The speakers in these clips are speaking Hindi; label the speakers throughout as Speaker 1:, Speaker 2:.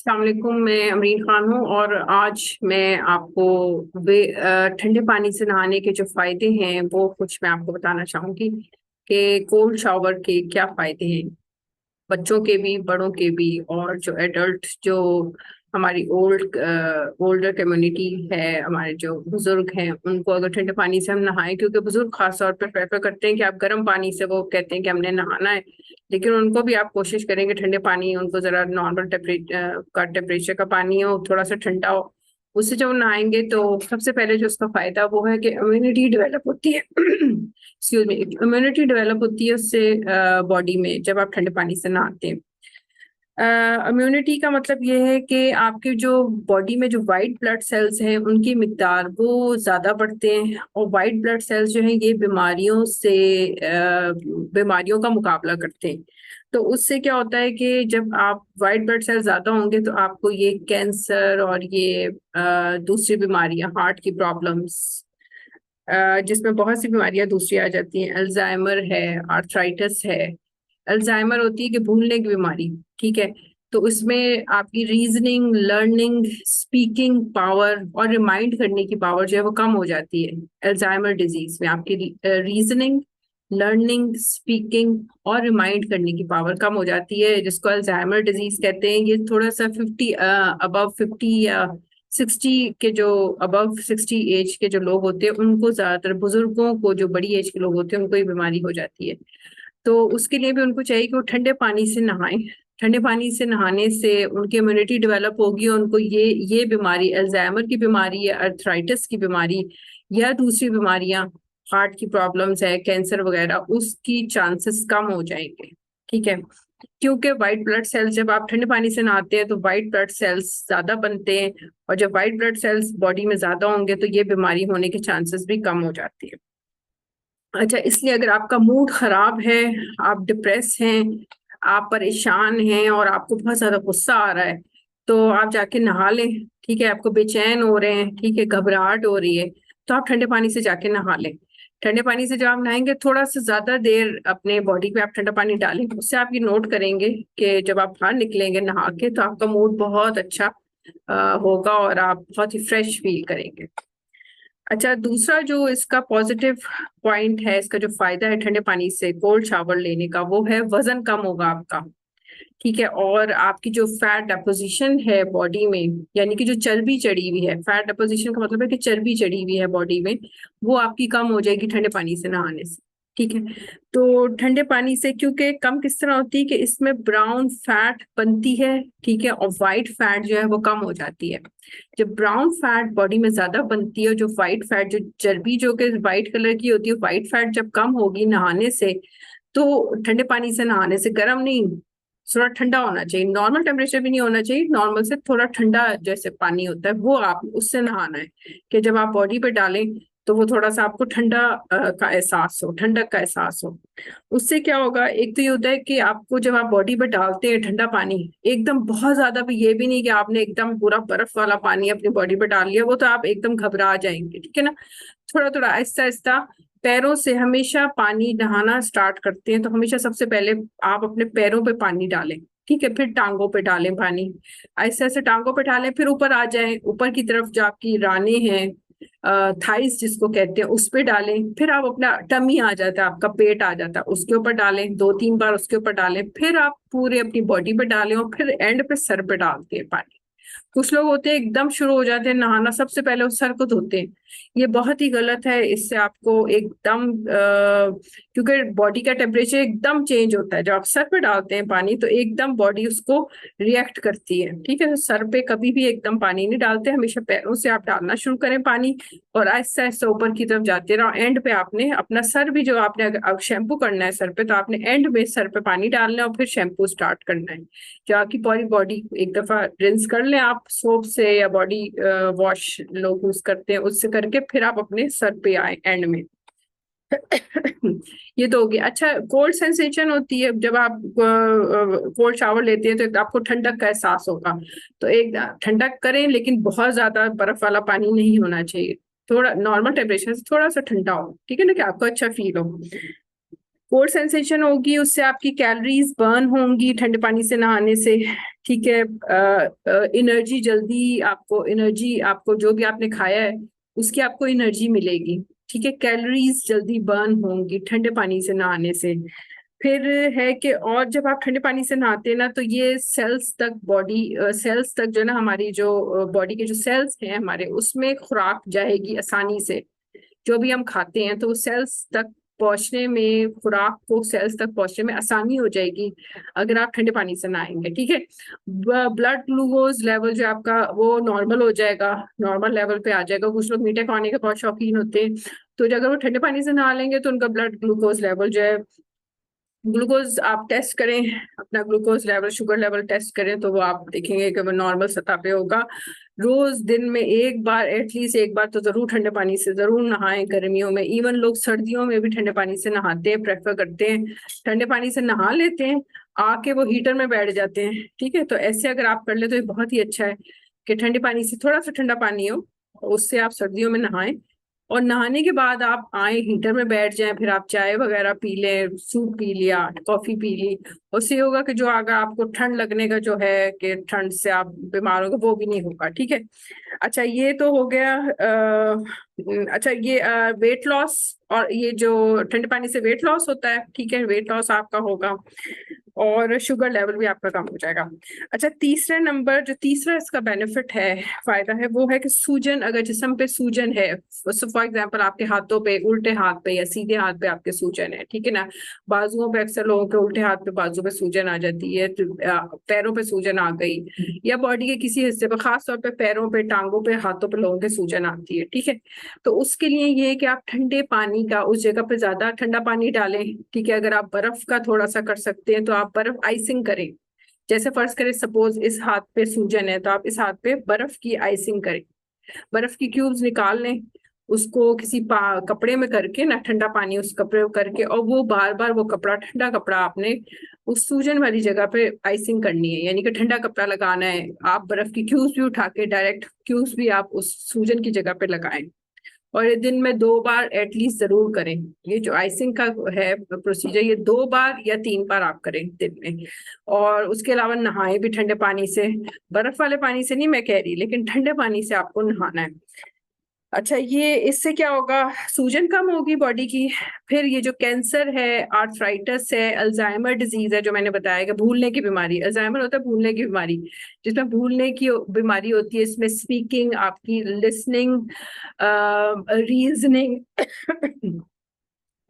Speaker 1: अस्सलाम वालेकुम। मैं अमरीन खान हूँ और आज मैं आपको ठंडे पानी से नहाने के जो फायदे हैं वो कुछ मैं आपको बताना चाहूंगी कि कोल्ड शावर के क्या फायदे हैं, बच्चों के भी बड़ों के भी। और जो एडल्ट, जो हमारी ओल्डर कम्युनिटी है, हमारे जो बुजुर्ग हैं, उनको अगर ठंडे पानी से हम नहाएं, क्योंकि बुजुर्ग खास तौर पर प्रेफर करते हैं कि आप गर्म पानी से, वो कहते हैं कि हमने नहाना है। लेकिन उनको भी आप कोशिश करेंगे ठंडे पानी, उनको जरा नॉर्मल टेम्परेचर का पानी हो, थोड़ा सा ठंडा हो, उससे जब वो नहाएंगे तो सबसे पहले जो उसका फायदा वो है कि इम्यूनिटी डेवलप होती है। एक्सक्यूज मी, इम्यूनिटी डेवलप होती है उससे बॉडी में, जब आप ठंडे पानी से नहाते हैं। इम्यूनिटी का मतलब ये है कि आपके जो बॉडी में जो वाइट ब्लड सेल्स हैं उनकी मिकदार वो ज्यादा बढ़ते हैं, और वाइट ब्लड सेल्स जो हैं ये बीमारियों का मुकाबला करते हैं। तो उससे क्या होता है कि जब आप वाइट ब्लड सेल्स ज्यादा होंगे तो आपको ये कैंसर और ये दूसरी बीमारियां, हार्ट की प्रॉब्लम्स, जिसमें बहुत सी बीमारियां दूसरी आ जाती हैं, अल्जाइमर है, आर्थराइटिस है। अल्जाइमर होती है कि भूलने की बीमारी, ठीक है। तो उसमें आपकी रीजनिंग, लर्निंग, स्पीकिंग पावर और रिमाइंड करने की पावर जो है वो कम हो जाती है। अल्जाइमर डिजीज में आपकी रीजनिंग, लर्निंग, स्पीकिंग और रिमाइंड करने की पावर कम हो जाती है, जिसको अल्जाइमर डिजीज कहते हैं। ये थोड़ा सा 50 या 60 के जो अबव 60 एज के जो लोग होते हैं उनको, ज्यादातर बुजुर्गों को, जो बड़ी एज के लोग होते हैं उनको ये बीमारी हो जाती है। तो उसके लिए भी उनको चाहिए कि वो ठंडे पानी से नहाएं। ठंडे पानी से नहाने से उनकी इम्यूनिटी डेवलप होगी, और उनको ये बीमारी, अल्जाइमर की बीमारी या अर्थराइटिस की बीमारी या दूसरी बीमारियां, हार्ट की प्रॉब्लम्स है, कैंसर वगैरह, उसकी चांसेस कम हो जाएंगे, ठीक है। क्योंकि वाइट ब्लड सेल्स, जब आप ठंडे पानी से नहाते हैं तो वाइट ब्लड सेल्स ज्यादा बनते हैं, और जब वाइट ब्लड सेल्स बॉडी में ज्यादा होंगे तो ये बीमारी होने के चांसेस भी कम हो जाती है। अच्छा, इसलिए अगर आपका मूड खराब है, आप डिप्रेस हैं, आप परेशान हैं और आपको बहुत ज्यादा गुस्सा आ रहा है, तो आप जाके नहा लें, ठीक है। आपको बेचैन हो रहे हैं, ठीक है, घबराहट हो रही है, तो आप ठंडे पानी से जाके नहा लें। ठंडे पानी से जब आप नहाएंगे, थोड़ा सा ज्यादा देर अपने बॉडी पे आप ठंडा पानी डालें, उससे आप ये नोट करेंगे कि जब आप बाहर निकलेंगे नहा के तो आपका मूड बहुत अच्छा होगा और आप बहुत ही फ्रेश फील करेंगे। अच्छा, दूसरा जो इसका पॉजिटिव पॉइंट है, इसका जो फायदा है ठंडे पानी से कोल्ड शावर लेने का, वो है वजन कम होगा आपका, ठीक है। और आपकी जो फैट डेपोजिशन है बॉडी में, यानी कि जो चर्बी चढ़ी हुई है, फैट डेपोजिशन का मतलब है कि चर्बी चढ़ी हुई है बॉडी में, वो आपकी कम हो जाएगी ठंडे पानी से नहाने से, ठीक है। तो ठंडे पानी से, क्योंकि कम किस तरह होती है कि इसमें ब्राउन फैट बनती है, ठीक है, और वाइट फैट जो है वो कम हो जाती है। जब ब्राउन फैट बॉडी में ज्यादा बनती है, जो वाइट फैट, जो चर्बी जो कि वाइट कलर की होती है, वाइट फैट जब कम होगी नहाने से, तो ठंडे पानी से नहाने से, गर्म नहीं, थोड़ा ठंडा होना चाहिए, नॉर्मल टेम्परेचर भी नहीं होना चाहिए, नॉर्मल से थोड़ा ठंडा जैसे पानी होता है वो आप उससे नहाना है, कि जब आप बॉडी पे डालें तो वो थोड़ा सा आपको ठंडा का एहसास हो, ठंडक का एहसास हो। उससे क्या होगा, एक तो ये होता है कि आपको जब आप बॉडी पे डालते हैं ठंडा पानी, एकदम बहुत ज्यादा भी ये भी नहीं कि आपने एकदम पूरा बर्फ वाला पानी अपनी बॉडी पे डाल लिया, वो तो आप एकदम घबरा जाएंगे, ठीक है ना। थोड़ा थोड़ा आहिस्ता आहिस्ता पैरों से, हमेशा पानी नहाना स्टार्ट करते हैं तो हमेशा सबसे पहले आप अपने पैरों पे पानी डालें, ठीक है, फिर टांगों पे डालें पानी, ऐसे ऐसे टांगों पे डालें, फिर ऊपर आ जाएं, ऊपर की तरफ जो आपकी रानी है, थाइस जिसको कहते हैं, उस पे डालें, फिर आप अपना टमी आ जाता है, आपका पेट आ जाता है, उसके ऊपर डालें, 2-3 बार उसके ऊपर डालें, फिर आप पूरे अपनी बॉडी पे डालें, और फिर एंड पे सर पे डालते हैं पानी। कुछ लोग होते हैं एकदम शुरू हो जाते हैं नहाना, सबसे पहले वो सर को धोते हैं, ये बहुत ही गलत है। इससे आपको एकदम क्योंकि बॉडी का टेम्परेचर एकदम चेंज होता है, जब आप सर पे डालते हैं पानी तो एकदम बॉडी उसको रिएक्ट करती है, ठीक है। तो सर पे कभी भी एकदम पानी नहीं डालते, हमेशा पैरों से आप डालना शुरू करें पानी, और आहिस्ता आहिस्ता ऊपर की तरफ जाते रहो। एंड पे आपने अपना सर भी, जो आपने अगर शैम्पू करना है सर पे, तो आपने एंड में सर पे पानी डालना है और फिर शैम्पू स्टार्ट करना है। जो आपकी पूरी बॉडी एक दफा रिंस कर लें आप सोप से, या बॉडी वॉश लोग यूज करते हैं उससे करके, फिर आप अपने सर पे आए एंड में। ये तो हो गया। अच्छा, कोल्ड सेंसेशन होती है जब आप कोल्ड शावर लेते हैं, तो आपको ठंडक का एहसास होगा, तो एक ठंडक करें, लेकिन बहुत ज्यादा बर्फ वाला पानी नहीं होना चाहिए, थोड़ा नॉर्मल टेम्परेचर से थोड़ा सा ठंडा हो, ठीक है ना, कि आपको अच्छा फील हो। कोल्ड सेंसेशन होगी, उससे आपकी कैलोरीज बर्न होंगी ठंडे पानी से नहाने से, ठीक है। एनर्जी जल्दी आपको, एनर्जी आपको जो भी आपने खाया है उसकी आपको एनर्जी मिलेगी। ठीक है, कैलोरीज जल्दी बर्न होंगी ठंडे पानी से नहाने से। फिर है कि और जब आप ठंडे पानी से नहाते हैं ना तो ये सेल्स तक, बॉडी सेल्स तक जो ना, हमारी जो बॉडी के जो सेल्स हैं हमारे, उसमें खुराक जाएगी आसानी से। जो भी हम खाते हैं तो वो सेल्स तक पहुंचने में, खुराक को सेल्स तक पहुंचने में आसानी हो जाएगी अगर आप ठंडे पानी से नहाएंगे। ठीक है, ब्लड ग्लूकोज लेवल जो आपका वो नॉर्मल हो जाएगा, नॉर्मल लेवल पे आ जाएगा। कुछ लोग मीठे खाने के बहुत शौकीन होते हैं, तो अगर वो ठंडे पानी से नहा लेंगे तो उनका ब्लड ग्लूकोज लेवल जो है, ग्लूकोज आप टेस्ट करें, अपना glucose level, sugar level test करें तो वो आप देखेंगे कि वो नॉर्मल सतह पे होगा। रोज दिन में एक बार, एटलीस्ट एक बार तो जरूर ठंडे पानी से जरूर नहाएं गर्मियों में। इवन लोग सर्दियों में भी ठंडे पानी से नहाते हैं, प्रेफर करते हैं, ठंडे पानी से नहा लेते हैं, आके वो हीटर में बैठ जाते हैं। ठीक है, तो ऐसे अगर आप कर ले तो ये बहुत ही अच्छा है कि ठंडे पानी से, थोड़ा सा ठंडा पानी हो उससे आप सर्दियों में नहाएं। और नहाने के बाद आप आए, हीटर में बैठ जाएं, फिर आप चाय वगैरह पी लें, सूप पी लिया, कॉफी पी ली। उससे होगा कि जो अगर आपको ठंड लगने का जो है कि ठंड से आप बीमार होगे, वो भी नहीं होगा। ठीक है। अच्छा, ये तो हो गया। अच्छा, ये वेट लॉस, और ये जो ठंडे पानी से वेट लॉस होता है, ठीक है, वेट लॉस आपका होगा और शुगर लेवल भी आपका कम हो जाएगा। अच्छा, तीसरा नंबर, जो तीसरा इसका बेनिफिट है, फायदा है, वो है कि सूजन, अगर जिस्म पे सूजन है, फॉर एग्जांपल आपके हाथों पे, उल्टे हाथ पे या सीधे हाथ पे आपके सूजन है, ठीक है ना, बाजुओं पे अक्सर लोगों के उल्टे हाथ पे बाजू पे सूजन आ जाती है, तो पैरों पे सूजन आ गई, या बॉडी के किसी हिस्से पे, खास तौर पे पैरों पे, टांगों पे, हाथों पे लोगों के सूजन आती है। ठीक है, तो उसके लिए ये है कि आप ठंडे पानी का उस जगह पे ज्यादा ठंडा पानी डालें। ठीक है, अगर आप बर्फ का थोड़ा सा कर सकते हैं तो आप बर्फ आइसिंग करें। जैसे फर्ज करें, सपोज इस हाथ पे सूजन है तो आप इस हाथ पे बर्फ की आइसिंग करें, बर्फ की क्यूब्स निकाल लें, उसको किसी कपड़े में करके ना, ठंडा पानी उस कपड़े में करके, और वो बार बार वो कपड़ा, ठंडा कपड़ा आपने उस सूजन वाली जगह पे आइसिंग करनी है, यानी कि ठंडा कपड़ा लगाना है। आप बर्फ की क्यूब्स भी उठा के, डायरेक्ट क्यूब्स भी आप उस सूजन की जगह पे लगाएं, और ये दिन में 2 बार एटलीस्ट जरूर करें। ये जो आइसिंग का है प्रोसीजर, ये 2 बार या 3 बार आप करें दिन में। और उसके अलावा नहाए भी ठंडे पानी से, बर्फ वाले पानी से नहीं मैं कह रही, लेकिन ठंडे पानी से आपको नहाना है। अच्छा, ये इससे क्या होगा, सूजन कम होगी बॉडी की। फिर ये जो कैंसर है, आर्थराइटिस है, अल्जाइमर डिजीज है, जो मैंने बताया कि भूलने की बीमारी, अल्जाइमर होता है भूलने की बीमारी, जिसमें भूलने की बीमारी होती है, इसमें स्पीकिंग, आपकी लिसनिंग, रीजनिंग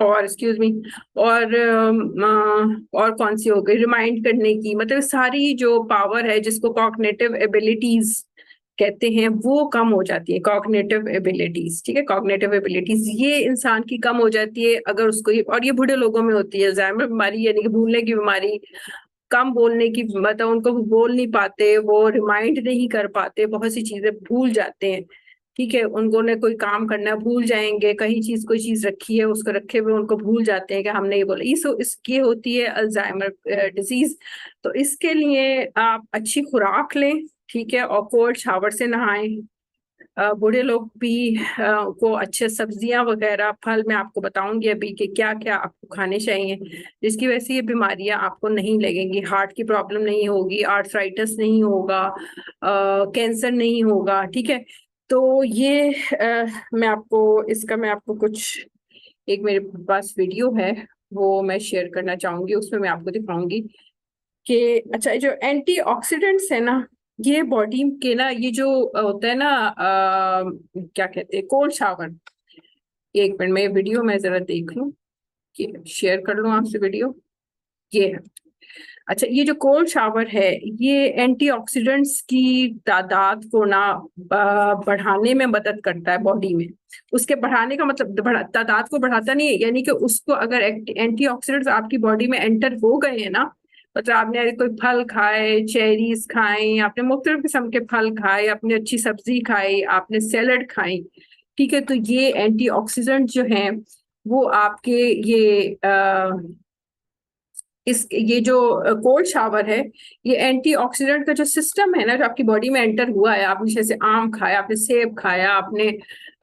Speaker 1: और एक्सक्यूज मी, और कौन सी हो गई, रिमाइंड करने की, मतलब सारी जो पावर है जिसको कॉग्निटिव एबिलिटीज कहते हैं, वो कम हो जाती है। कॉग्निटिव एबिलिटीज, ठीक है, कॉग्निटिव एबिलिटीज ये इंसान की कम हो जाती है अगर उसको और ये बूढ़े लोगों में होती है, अल्जाइमर बीमारी यानी कि भूलने की बीमारी, कम बोलने की, मतलब उनको बोल नहीं पाते, वो रिमाइंड नहीं कर पाते, बहुत सी चीजें भूल जाते हैं। ठीक है, उनको ने कोई काम करना है भूल जाएंगे, कहीं चीज, कोई चीज रखी है उसको रखे हुए उनको भूल जाते हैं कि हमने ये बोला। इसकी होती है अल्जाइमर डिजीज। तो इसके लिए आप अच्छी खुराक लें, ठीक है, और कोल्ड शावर से नहाएं। बूढ़े लोग भी को अच्छे सब्जियां वगैरह, फल मैं आपको बताऊंगी अभी कि क्या क्या आपको खाने चाहिए, जिसकी वजह से ये बीमारियां आपको नहीं लगेंगी, हार्ट की प्रॉब्लम नहीं होगी, आर्थराइटिस नहीं होगा, कैंसर नहीं होगा। ठीक है, तो ये मैं आपको कुछ, एक मेरे पास वीडियो है वो मैं शेयर करना चाहूंगी, उसमें मैं आपको दिखाऊंगी कि अच्छा, जो एंटीऑक्सीडेंट्स है ना, ये बॉडी के ना, ये जो होता है ना, क्या कहते हैं, कोल्ड शावर। एक मिनट में वीडियो मैं जरा देख लूं, कि शेयर कर लूं आपसे वीडियो। ये है। अच्छा, ये जो कोल्ड शावर है, ये एंटीऑक्सीडेंट्स की तादाद को ना बढ़ाने में मदद करता है बॉडी में। उसके बढ़ाने का मतलब तादाद को बढ़ाता नहीं है, यानी कि उसको अगर एंटीऑक्सीडेंट्स आपकी बॉडी में एंटर हो गए हैं ना, मतलब आपने कोई फल खाए, चेरीज खाए, आपने मुख्तलिफ किस्म के फल खाए, आपने अच्छी सब्जी खाई, आपने सैलड खाई, ठीक है, तो ये एंटीऑक्सीडेंट जो हैं वो आपके ये ये जो कोल्ड शावर है, ये एंटीऑक्सीडेंट का जो सिस्टम है ना, जो आपकी बॉडी में एंटर हुआ है, आपने जैसे आम खाया, आपने सेब खाया, आपने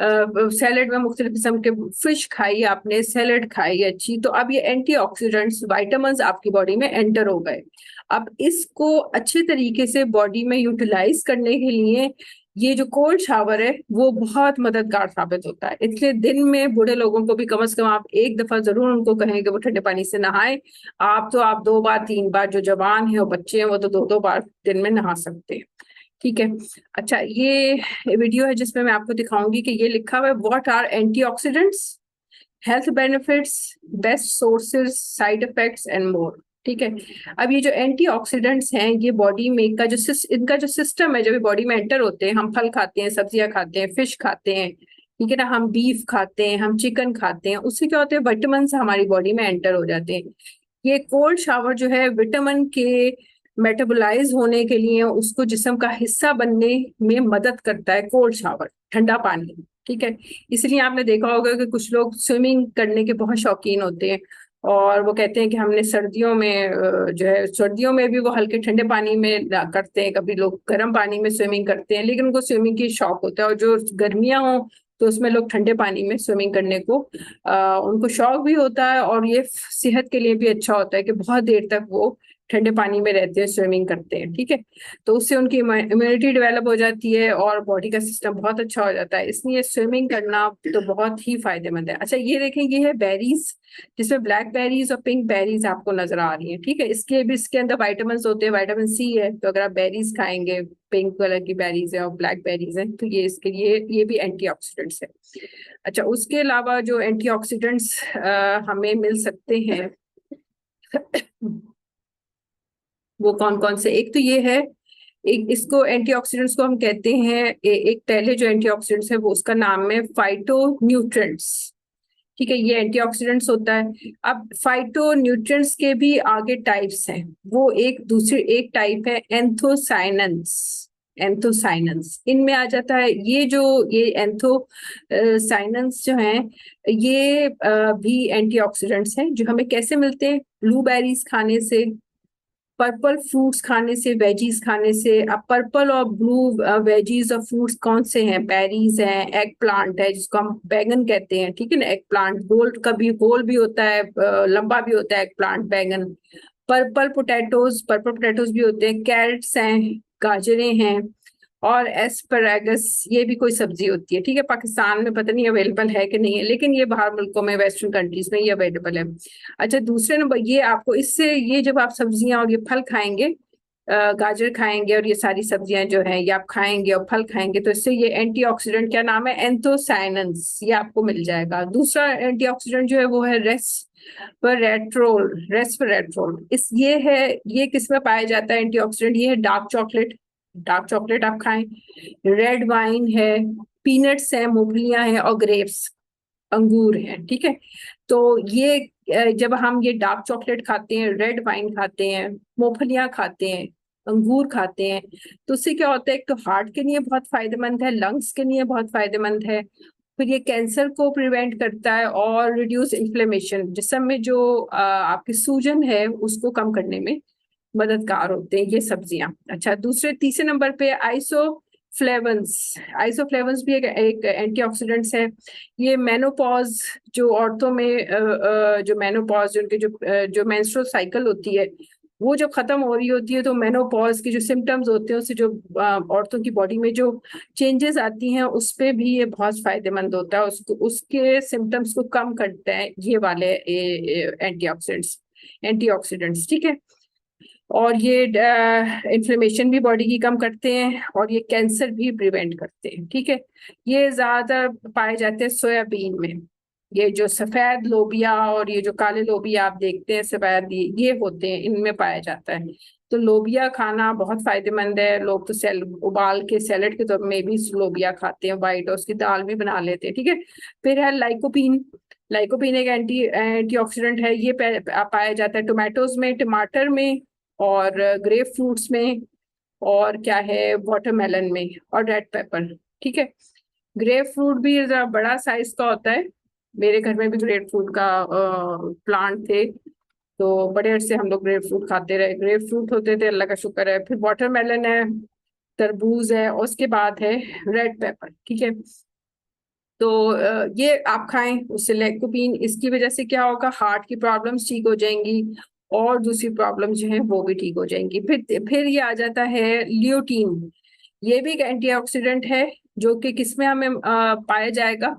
Speaker 1: सैलेड में मुख्तलिफ किस्म के फिश खाई, आपने सैलेड खाई अच्छी, तो अब ये एंटीऑक्सीडेंट्स, विटामिन्स आपकी बॉडी में एंटर हो गए। अब इसको अच्छे तरीके से बॉडी में यूटिलाइज करने के लिए ये जो कोल्ड शावर है वो बहुत मददगार साबित होता है। इसलिए दिन में बूढ़े लोगों को भी कम से कम आप एक दफा जरूर उनको कहें कि वो ठंडे पानी से नहाएं। आप 2 बार 3 बार, जो जवान है और बच्चे हैं वो तो 2-2 बार दिन में नहा सकते हैं। ठीक है। अच्छा, ये वीडियो है जिसमें मैं आपको दिखाऊंगी कि ये लिखा हुआ है what are antioxidants, health benefits, best sources, side effects and more. ठीक है। अब ये जो एंटीऑक्सीडेंट्स हैं ये बॉडी में इनका जो सिस्टम है, जब ये बॉडी में एंटर होते हैं, हम फल खाते हैं, सब्जियां खाते हैं, फिश खाते हैं, ठीक है ना, हम बीफ खाते हैं, हम चिकन खाते हैं, उससे क्या होते हैं, विटामिन हमारी बॉडी में एंटर हो जाते हैं। ये कोल्ड शावर जो है विटामिन के मेटाबोलाइज होने के लिए, उसको जिस्म का हिस्सा बनने में मदद करता है कोल्ड शावर, ठंडा पानी। ठीक है। इसलिए आपने देखा होगा कि कुछ लोग स्विमिंग करने के बहुत शौकीन होते हैं और वो कहते हैं कि हमने सर्दियों में जो है, सर्दियों में भी वो हल्के ठंडे पानी में करते हैं, कभी लोग गर्म पानी में स्विमिंग करते हैं, लेकिन उनको स्विमिंग की शौक होता है। और जो गर्मियां हो तो उसमें लोग ठंडे पानी में स्विमिंग करने को उनको शौक भी होता है, और ये सेहत के लिए भी अच्छा होता है कि बहुत देर तक वो ठंडे पानी में रहते हैं, स्विमिंग करते हैं। ठीक है। तो उससे उनकी इम्यूनिटी डेवलप हो जाती है और बॉडी का सिस्टम बहुत अच्छा हो जाता है, इसलिए स्विमिंग करना तो बहुत ही फायदेमंद है। अच्छा, ये देखें, ये है बेरीज, जिसमें ब्लैक बेरीज और पिंक बेरीज आपको नजर आ रही है। ठीक है। इसके अंदर वाइटामिन होते हैं, विटामिन सी है, तो अगर आप बेरीज खाएंगे, पिंक कलर की बेरीज है और ब्लैक बेरीज है, तो ये इसके लिए ये भी एंटीऑक्सीडेंट्स है। अच्छा, उसके अलावा जो एंटीऑक्सीडेंट्स हमें मिल सकते हैं वो कौन कौन से, एक तो ये है, एक इसको एंटीऑक्सीडेंट्स को हम कहते हैं, एक पहले जो एंटीऑक्सीडेंट्स है वो उसका नाम है फाइटो न्यूट्रिएंट्स। ठीक है, ये एंटीऑक्सीडेंट्स होता है। अब फाइटो न्यूट्रिएंट्स के भी आगे टाइप्स हैं, वो एक टाइप है एंथोसाइनेंस। एंथोसाइनेंस इनमें आ जाता है। ये एंथोसाइनेंस जो हैं, ये भी एंटीऑक्सीडेंट्स हैं, जो हमें कैसे मिलते हैं, ब्लूबेरीज खाने से, पर्पल फ्रूट्स खाने से, वेजीज खाने से। अब पर्पल और ब्लू वेजीज और फ्रूट्स कौन से हैं, बेरीज हैं, एग प्लांट है जिसको हम बैगन कहते हैं, ठीक है ना, एग प्लांट गोल भी होता है, लंबा भी होता है एग प्लांट, बैगन। पर्पल पोटैटोज भी होते हैं, कैरेट्स हैं, गाजरें हैं, और एस्पैरागस, ये भी कोई सब्जी होती है। ठीक है, पाकिस्तान में पता नहीं अवेलेबल है कि नहीं है, लेकिन ये बाहर मुल्कों में, वेस्टर्न कंट्रीज में ये अवेलेबल है। अच्छा, दूसरे नंबर ये आपको इससे, ये जब आप सब्जियां और ये फल खाएंगे, गाजर खाएंगे और ये सारी सब्जियां जो है ये आप खाएंगे और फल खाएंगे, तो इससे ये एंटीऑक्सीडेंट, क्या नाम है, एंथोसाइनेंस, ये आपको मिल जाएगा। दूसरा एंटीऑक्सीडेंट जो है वो है रेस्वेरेट्रोल। ये किस में पाया जाता है एंटीऑक्सीडेंट, ये है डार्क चॉकलेट। डार्क चॉकलेट आप खाएं, रेड वाइन है, पीनट्स है, मूंगफलियां हैं, और ग्रेप्स, अंगूर है। ठीक है। तो ये जब हम ये डार्क चॉकलेट खाते हैं, रेड वाइन खाते हैं, मूंगफलियां खाते हैं, अंगूर खाते हैं, तो उससे क्या होता है, एक तो हार्ट के लिए बहुत फायदेमंद है, लंग्स के लिए बहुत फायदेमंद है, फिर ये कैंसर को प्रिवेंट करता है और रिड्यूस इन्फ्लेमेशन, जिस्म में जो आपकी सूजन है उसको कम करने में मददगार होते हैं ये सब्जियां। अच्छा, तीसरे नंबर पे आइसोफ्लेवंस। आइसोफ्लेवंस भी एक एंटीऑक्सीडेंट्स है। ये मेनोपॉज, जो औरतों में जो मेनोपॉज, उनके जो मेंस्ट्रुअल साइकिल होती है वो जो खत्म हो रही होती है, तो मेनोपॉज के जो सिम्टम्स होते हैं, उससे जो औरतों की बॉडी में जो चेंजेस आती हैं, उस पे भी ये बहुत फायदेमंद होता है, उसके सिम्टम्स को कम करता है ये वाले एंटीऑक्सीडेंट्स। ठीक है। और ये इन्फ्लेमेशन भी बॉडी की कम करते हैं, और ये कैंसर भी प्रिवेंट करते हैं। ठीक है। ये ज्यादा पाए जाते हैं सोयाबीन में। ये जो सफेद लोबिया और ये जो काले लोबिया आप देखते हैं, सफेद, ये होते हैं, इनमें पाया जाता है। तो लोबिया खाना बहुत फायदेमंद है। लोग तो उबाल के सैलेड के तौर में भी लोबिया खाते हैं, वाइट, और उसकी दाल भी बना लेते हैं। ठीक है। फिर है लाइकोपीन। लाइकोपीन एक एंटीऑक्सीडेंट है, ये पाया जाता है टोमेटोज में, टमाटर में, और ग्रेप फ्रूट्स में, और क्या है, वाटरमेलन में, और रेड पेपर। ठीक है। ग्रेप फ्रूट भी जरा बड़ा साइज का होता है, मेरे घर में भी ग्रेप फ्रूट का प्लांट थे, तो बड़े अरसे हम लोग ग्रेप फ्रूट खाते रहे, ग्रेप फ्रूट होते थे, अल्लाह का शुक्र है। फिर वाटरमेलन है, तरबूज है, और उसके बाद है रेड पेपर। ठीक है। तो ये आप खाएं, उससे लाइकोपीन, इसकी वजह से क्या होगा, हार्ट की प्रॉब्लम्स ठीक हो जाएंगी, और दूसरी प्रॉब्लम जो है वो भी ठीक हो जाएंगी। फिर ये आ जाता है ल्यूटीन। ये भी एक एंटीऑक्सीडेंट है जो कि किसमें हमें पाया जाएगा,